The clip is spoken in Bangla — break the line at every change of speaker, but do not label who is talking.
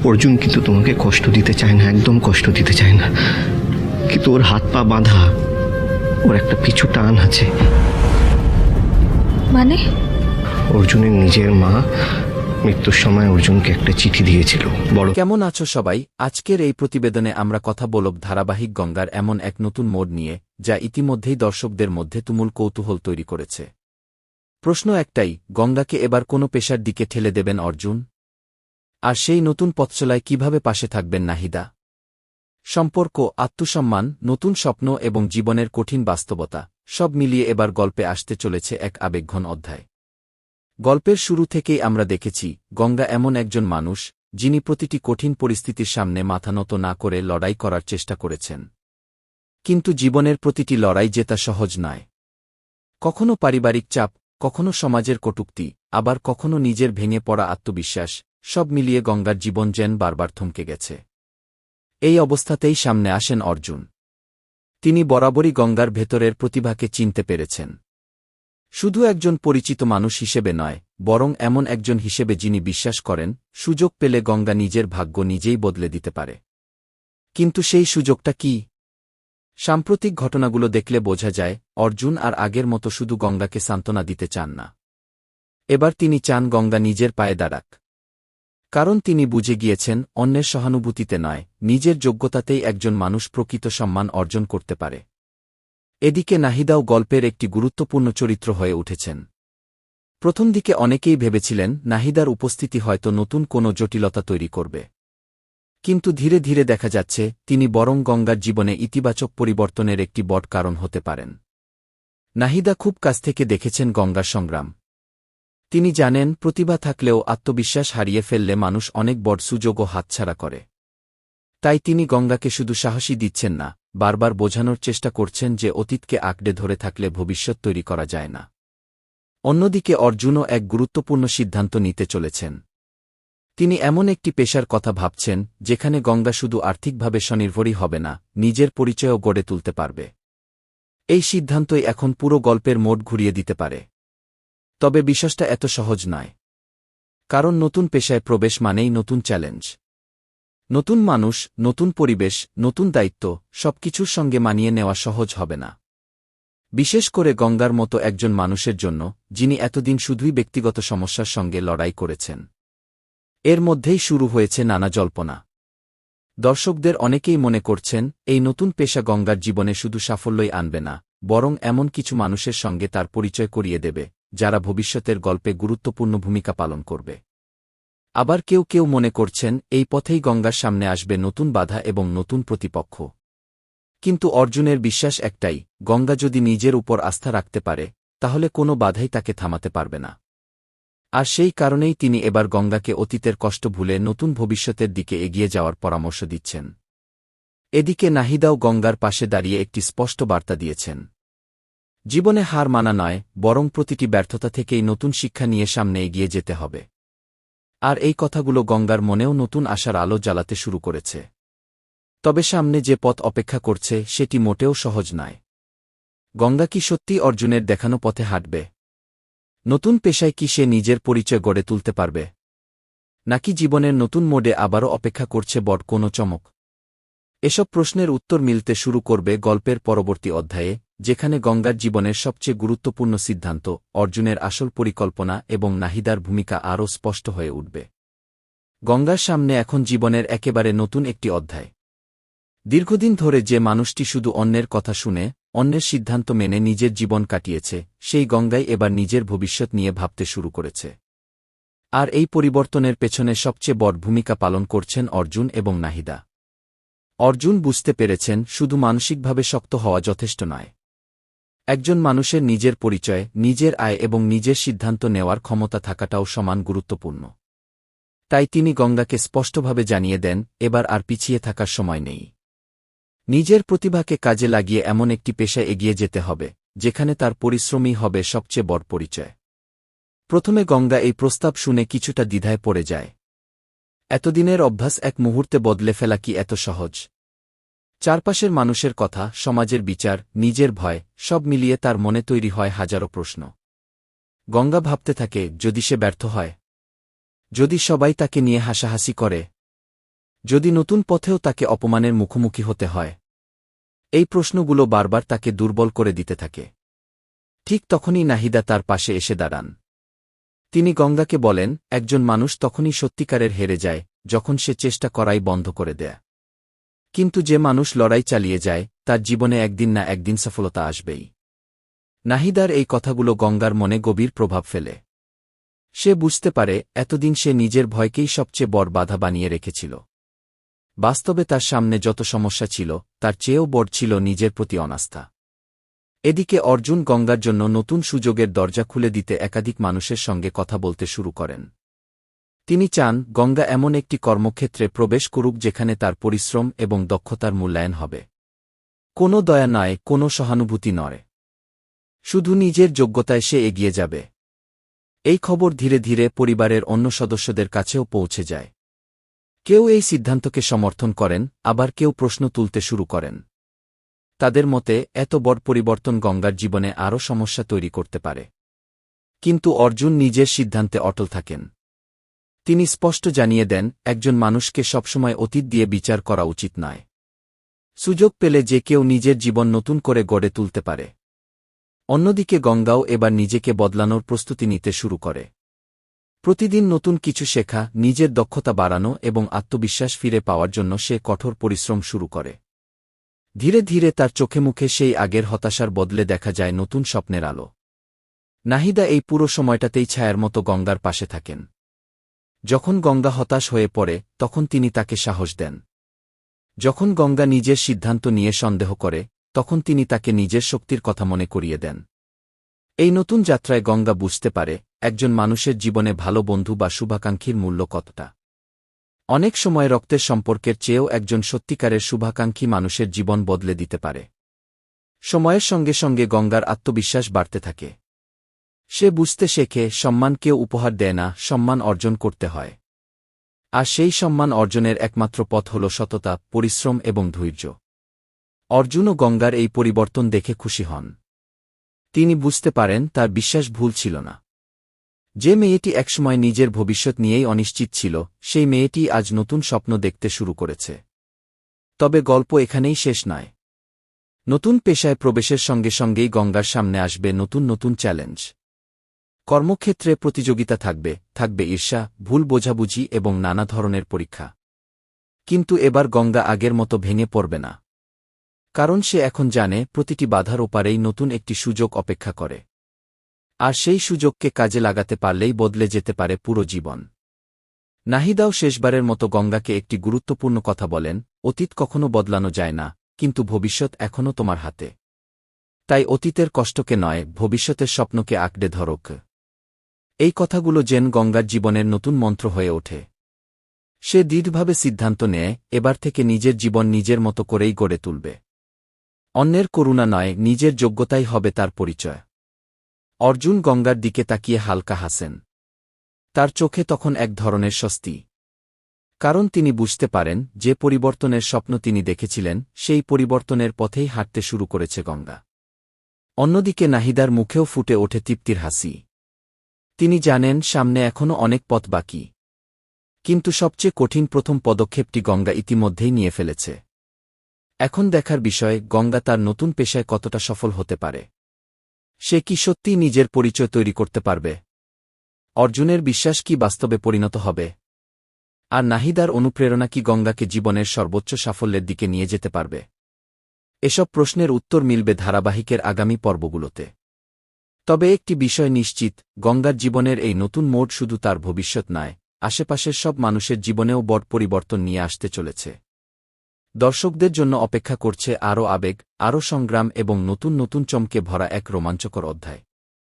অর্জুন কিন্তু তোমাকে কষ্ট দিতে চায় না, একদম কষ্ট দিতে চায় না, কিন্তু ওর হাত পা বাঁধা, ওর একটা পিছু টান আছে।
মানে?
অর্জুনের নিজের মা মৃত্যুর সময় অর্জুনকে একটা চিঠি দিয়েছিল। বড়
কেমন আছো সবাই? আজকের এই প্রতিবেদনে আমরা কথা বলব ধারাবাহিক গঙ্গার এমন এক নতুন মোড় নিয়ে, যা ইতিমধ্যেই দর্শকদের মধ্যে তুমুল কৌতূহল তৈরি করেছে। প্রশ্ন একটাই, গঙ্গাকে এবার কোনো পেশার দিকে ঠেলে দেবেন অর্জুন? আর সেই নতুন পথচলায় কিভাবে পাশে থাকবেন নাহিদা? সম্পর্ক, আত্মসম্মান, নতুন স্বপ্ন এবং জীবনের কঠিন বাস্তবতা, সব মিলিয়ে এবার গল্পে আসতে চলেছে এক আবেগঘন অধ্যায়। গল্পের শুরু থেকেই আমরা দেখেছি গঙ্গা এমন একজন মানুষ, যিনি প্রতিটি কঠিন পরিস্থিতির সামনে মাথা নত না করে লড়াই করার চেষ্টা করেছেন। কিন্তু জীবনের প্রতিটি লড়াই জেতা সহজ নয়। কখনো পারিবারিক চাপ, কখনো সমাজের কটূক্তি, আবার কখনো নিজের ভেঙে পড়া আত্মবিশ্বাস, সব মিলিয়ে গঙ্গার জীবন যেন বারবার থমকে গেছে। এই অবস্থাতেই সামনে আসেন অর্জুন। তিনি বরাবরই গঙ্গার ভেতরের প্রতিভাকে চিনতে পেরেছেন। শুধু একজন পরিচিত মানুষ হিসেবে নয়, বরং এমন একজন হিসেবে যিনি বিশ্বাস করেন সুযোগ পেলে গঙ্গা নিজের ভাগ্য নিজেই বদলে দিতে পারে। কিন্তু সেই সুযোগটা কি? সাম্প্রতিক ঘটনাগুলো দেখলে বোঝা যায় অর্জুন আর আগের মতো শুধু গঙ্গাকে সান্ত্বনা দিতে চান না। এবার তিনি চান গঙ্গা নিজের পায়ে দাঁড়াক। কারণ তিনি বুঝে গিয়েছেন অন্যের সহানুভূতিতে নয়, নিজের যোগ্যতাতেই একজন মানুষ প্রকৃত সম্মান অর্জন করতে পারে। এদিকে নাহিদাও গল্পের একটি গুরুত্বপূর্ণ চরিত্র হয়ে উঠেছেন। প্রথম দিকে অনেকেই ভেবেছিলেন নাহিদার উপস্থিতি হয়তো নতুন কোনো জটিলতা তৈরি করবে। কিন্তু ধীরে ধীরে দেখা যাচ্ছে তিনি বরং গঙ্গার জীবনে ইতিবাচক পরিবর্তনের একটি বড় কারণ হতে পারেন। নাহিদা খুব কাছ থেকে দেখেছেন গঙ্গার সংগ্রাম। তিনি জানেন প্রতিভা থাকলেও আত্মবিশ্বাস হারিয়ে ফেললে মানুষ অনেক বড় সুযোগও হাতছাড়া করে। তাই তিনি গঙ্গাকে শুধু সাহসী দিচ্ছেন না, বারবার বোঝানোর চেষ্টা করছেন যে অতীতকে আঁকড়ে ধরে থাকলে ভবিষ্যৎ তৈরি করা যায় না। অন্যদিকে অর্জুনও এক গুরুত্বপূর্ণ সিদ্ধান্ত নিতে চলেছেন। তিনি এমন একটি পেশার কথা ভাবছেন যেখানে গঙ্গা শুধু আর্থিকভাবে স্বনির্ভরই হবে না, নিজের পরিচয়ও গড়ে তুলতে পারবে। এই সিদ্ধান্তই এখন পুরো গল্পের মোড় ঘুরিয়ে দিতে পারে। তবে বিষয়টা এত সহজ নয়। কারণ নতুন পেশায় প্রবেশ মানেই নতুন চ্যালেঞ্জ। নতুন মানুষ, নতুন পরিবেশ, নতুন দায়িত্ব, সবকিছুর সঙ্গে মানিয়ে নেওয়া সহজ হবে না। বিশেষ করে গঙ্গার মতো একজন মানুষের জন্য, যিনি এতদিন শুধুই ব্যক্তিগত সমস্যার সঙ্গে লড়াই করেছেন। এর মধ্যেই শুরু হয়েছে নানা জল্পনা। দর্শকদের অনেকেই মনে করছেন এই নতুন পেশা গঙ্গার জীবনে শুধু সাফল্যই আনবে না, বরং এমন কিছু মানুষের সঙ্গে তার পরিচয় করিয়ে দেবে, যারা ভবিষ্যতের গল্পে গুরুত্বপূর্ণ ভূমিকা পালন করবে। আবার কেউ কেউ মনে করছেন এই পথেই গঙ্গার সামনে আসবে নতুন বাধা এবং নতুন প্রতিপক্ষ। কিন্তু অর্জুনের বিশ্বাস একটাই, গঙ্গা যদি নিজের উপর আস্থা রাখতে পারে, তাহলে কোনো বাধাই তাকে থামাতে পারবে না। আর সেই কারণেই তিনি এবার গঙ্গাকে অতীতের কষ্ট ভুলে নতুন ভবিষ্যতের দিকে এগিয়ে যাওয়ার পরামর্শ দিচ্ছেন। এদিকে নাহিদাও গঙ্গার পাশে দাঁড়িয়ে একটি স্পষ্ট বার্তা দিয়েছেন। জীবনে হার মানা নয়, বরং প্রতিটি ব্যর্থতা থেকেই নতুন শিক্ষা নিয়ে সামনে এগিয়ে যেতে হবে। আর এই কথাগুলো গঙ্গার মনেও নতুন আশার আলো জ্বালাতে শুরু করেছে। তবে সামনে যে পথ অপেক্ষা করছে সেটি মোটেও সহজ নয়। গঙ্গা কি সত্যিই অর্জুনের দেখানো পথে হাঁটবে? নতুন পেশায় কি সে নিজের পরিচয় গড়ে তুলতে পারবে? নাকি জীবনের নতুন মোডে আবারও অপেক্ষা করছে বড় কোনো চমক? এসব প্রশ্নের উত্তর মিলতে শুরু করবে গল্পের পরবর্তী অধ্যায়ে, যেখানে গঙ্গার জীবনের সবচেয়ে গুরুত্বপূর্ণ সিদ্ধান্ত, অর্জুনের আসল পরিকল্পনা এবং নাহিদার ভূমিকা আরও স্পষ্ট হয়ে উঠবে। গঙ্গার সামনে এখন জীবনের একেবারে নতুন একটি অধ্যায়। দীর্ঘদিন ধরে যে মানুষটি শুধু অন্যের কথা শুনে, অন্যের সিদ্ধান্ত মেনে নিজের জীবন কাটিয়েছে, সেই গঙ্গাই এবার নিজের ভবিষ্যৎ নিয়ে ভাবতে শুরু করেছে। আর এই পরিবর্তনের পেছনে সবচেয়ে বড় ভূমিকা পালন করছেন অর্জুন এবং নাহিদা। অর্জুন বুঝতে পেরেছেন শুধু মানসিকভাবে শক্ত হওয়া যথেষ্ট নয়। একজন মানুষের নিজের পরিচয়, নিজের আয় এবং নিজের সিদ্ধান্ত নেওয়ার ক্ষমতা থাকাটাও সমান গুরুত্বপূর্ণ। তাই তিনি গঙ্গাকে স্পষ্টভাবে জানিয়ে দেন, এবার আর পিছিয়ে থাকার সময় নেই। নিজের প্রতিভাকে কাজে লাগিয়ে এমন একটি পেশায় এগিয়ে যেতে হবে, যেখানে তার পরিশ্রমই হবে সবচেয়ে বড় পরিচয়। প্রথমে গঙ্গা এই প্রস্তাব শুনে কিছুটা দ্বিধায় পড়ে যায়। এতদিনের অভ্যাস এক মুহূর্তে বদলে ফেলা কি এত সহজ? চারপাশের মানুষের কথা, সমাজের বিচার, নিজের ভয়, সব মিলিয়ে তার মনে তৈরি হয় হাজারো প্রশ্ন। গঙ্গা ভাবতে থাকে, যদি সে ব্যর্থ হয়, যদি সবাই তাকে নিয়ে হাসাহাসি করে, যদি নতুন পথেও তাকে অপমানের মুখোমুখি হতে হয়? এই প্রশ্নগুলো বারবার তাকে দুর্বল করে দিতে থাকে। ঠিক তখনই নাহিদা তার পাশে এসে দাঁড়ান। তিনি গঙ্গাকে বলেন, একজন মানুষ তখনই সত্যিকারের হেরে যায় যখন সে চেষ্টা করাই বন্ধ করে দেয়। কিন্তু যে মানুষ লড়াই চালিয়ে যায় তার জীবনে একদিন না একদিন সফলতা আসবেই। নাহিদার এই কথাগুলো গঙ্গার মনে গভীর প্রভাব ফেলে। সে বুঝতে পারে এতদিন সে নিজের ভয়কেই সবচেয়ে বড় বাধা বানিয়ে রেখেছিল। বাস্তবে তার সামনে যত সমস্যা ছিল তার চেয়েও বড় ছিল নিজের প্রতি অনাস্থা। এদিকে অর্জুন গঙ্গার জন্য নতুন সুযোগের দরজা খুলে দিতে একাধিক মানুষের সঙ্গে কথা বলতে শুরু করেন। তিনি চান গঙ্গা এমন একটি কর্মক্ষেত্রে প্রবেশ করুক যেখানে তার পরিশ্রম এবং দক্ষতার মূল্যায়ন হবে। কোনো দয়া নয়, কোনো সহানুভূতি নয়, শুধু নিজের যোগ্যতায় সে এগিয়ে যাবে। এই খবর ধীরে ধীরে পরিবারের অন্য সদস্যদের কাছেও পৌঁছে যায়। কেউ এই সিদ্ধান্তকে সমর্থন করেন, আবার কেউ প্রশ্ন তুলতে শুরু করেন। তাদের মতে এত বড় পরিবর্তন গঙ্গার জীবনে আরও সমস্যা তৈরি করতে পারে। কিন্তু অর্জুন নিজের সিদ্ধান্তে অটল থাকেন। তিনি স্পষ্ট জানিয়ে দেন, একজন মানুষকে সবসময় অতীত দিয়ে বিচার করা উচিত নয়। সুযোগ পেলে যে কেউ নিজের জীবন নতুন করে গড়ে তুলতে পারে। অন্যদিকে গঙ্গাও এবার নিজেকে বদলানোর প্রস্তুতি নিতে শুরু করে। প্রতিদিন নতুন কিছু শেখা, নিজের দক্ষতা বাড়ানো এবং আত্মবিশ্বাস ফিরে পাওয়ার জন্য সে কঠোর পরিশ্রম শুরু করে। ধীরে ধীরে তার চোখে মুখে সেই আগের হতাশার বদলে দেখা যায় নতুন স্বপ্নের আলো। নাহিদা এই পুরো সময়টাতেই ছায়ার মতো গঙ্গার পাশে থাকেন। যখন গঙ্গা হতাশ হয়ে পড়ে তখন তিনি তাকে সাহস দেন। যখন গঙ্গা নিজের সিদ্ধান্ত নিয়ে সন্দেহ করে তখন তিনি তাকে নিজের শক্তির কথা মনে করিয়ে দেন। এই নতুন যাত্রায় গঙ্গা বুঝতে পারে একজন মানুষের জীবনে ভালো বন্ধু বা শুভাকাঙ্ক্ষীর মূল্য কতটা। অনেক সময় রক্তের সম্পর্কের চেয়েও একজন সত্যিকারের শুভাকাঙ্ক্ষী মানুষের জীবন বদলে দিতে পারে। সময়ের সঙ্গে সঙ্গে গঙ্গার আত্মবিশ্বাস বাড়তে থাকে। সে বুঝতে শেখে সম্মান কেউ উপহার দেয় না, সম্মান অর্জন করতে হয়। আর সেই সম্মান অর্জনের একমাত্র পথ হল সততা, পরিশ্রম এবং ধৈর্য। অর্জুনও গঙ্গার এই পরিবর্তন দেখে খুশি হন। তিনি বুঝতে পারেন তার বিশ্বাস ভুল ছিল না। যে মেয়েটি একসময় নিজের ভবিষ্যৎ নিয়েই অনিশ্চিত ছিল সেই মেয়েটি আজ নতুন স্বপ্ন দেখতে শুরু করেছে। তবে গল্প এখানেই শেষ নয়। নতুন পেশায় প্রবেশের সঙ্গে সঙ্গেই গঙ্গার সামনে আসবে নতুন নতুন চ্যালেঞ্জ। কর্মক্ষেত্রে প্রতিযোগিতা থাকবে ঈর্ষা, ভুল বোঝাবুঝি এবং নানা ধরনের পরীক্ষা। কিন্তু এবার গঙ্গা আগের মতো ভেঙে পড়বে না। কারণ সে এখন জানে প্রতিটি বাধার ওপারেই নতুন একটি সুযোগ অপেক্ষা করে। আর সেই সুযোগকে কাজে লাগাতে পারলেই বদলে যেতে পারে পুরো জীবন। নাহিদাও শেষবারের মতো গঙ্গাকে একটি গুরুত্বপূর্ণ কথা বলেন, অতীত কখনো বদলানো যায় না, কিন্তু ভবিষ্যৎ এখনও তোমার হাতে। তাই অতীতের কষ্টকে নয়, ভবিষ্যতের স্বপ্নকে আঁকড়ে ধরক। এই কথাগুলো যেন গঙ্গার জীবনের নতুন মন্ত্র হয়ে ওঠে। সে দৃঢ়ভাবে সিদ্ধান্ত নেয় এবার থেকে নিজের জীবন নিজের মতো করেই গড়ে তুলবে। অন্যের করুণা নয়, নিজের যোগ্যতাই হবে তার পরিচয়। অর্জুন গঙ্গার দিকে তাকিয়ে হালকা হাসেন। তার চোখে তখন এক ধরনের স্বস্তি। কারণ তিনি বুঝতে পারেন যে পরিবর্তনের স্বপ্ন তিনি দেখেছিলেন সেই পরিবর্তনের পথেই হাঁটতে শুরু করেছে গঙ্গা। অন্যদিকে নাহিদার মুখেও ফুটে ওঠে তৃপ্তির হাসি। তিনি জানেন সামনে এখনও অনেক পথ বাকি। কিন্তু সবচেয়ে কঠিন প্রথম পদক্ষেপটি গঙ্গা ইতিমধ্যেই নিয়ে ফেলেছে। এখন দেখার বিষয় গঙ্গা তার নতুন পেশায় কতটা সফল হতে পারে। সে কি সত্যিই নিজের পরিচয় তৈরি করতে পারবে? অর্জুনের বিশ্বাস কি বাস্তবে পরিণত হবে? আর নাহিদার অনুপ্রেরণা কি গঙ্গাকে জীবনের সর্বোচ্চ সাফল্যের দিকে নিয়ে যেতে পারবে? এসব প্রশ্নের উত্তর মিলবে ধারাবাহিকের আগামী পর্বগুলোতে। তবে একটি বিষয় নিশ্চিত, গঙ্গার জীবনের এই নতুন মোড় শুধু তার ভবিষ্যৎ নয়, আশেপাশের সব মানুষের জীবনেও বড় পরিবর্তন নিয়ে আসতে চলেছে। দর্শকদের জন্য অপেক্ষা করছে আরও আবেগ, আরও সংগ্রাম এবং নতুন নতুন চমকে ভরা এক রোমাঞ্চকর অধ্যায়।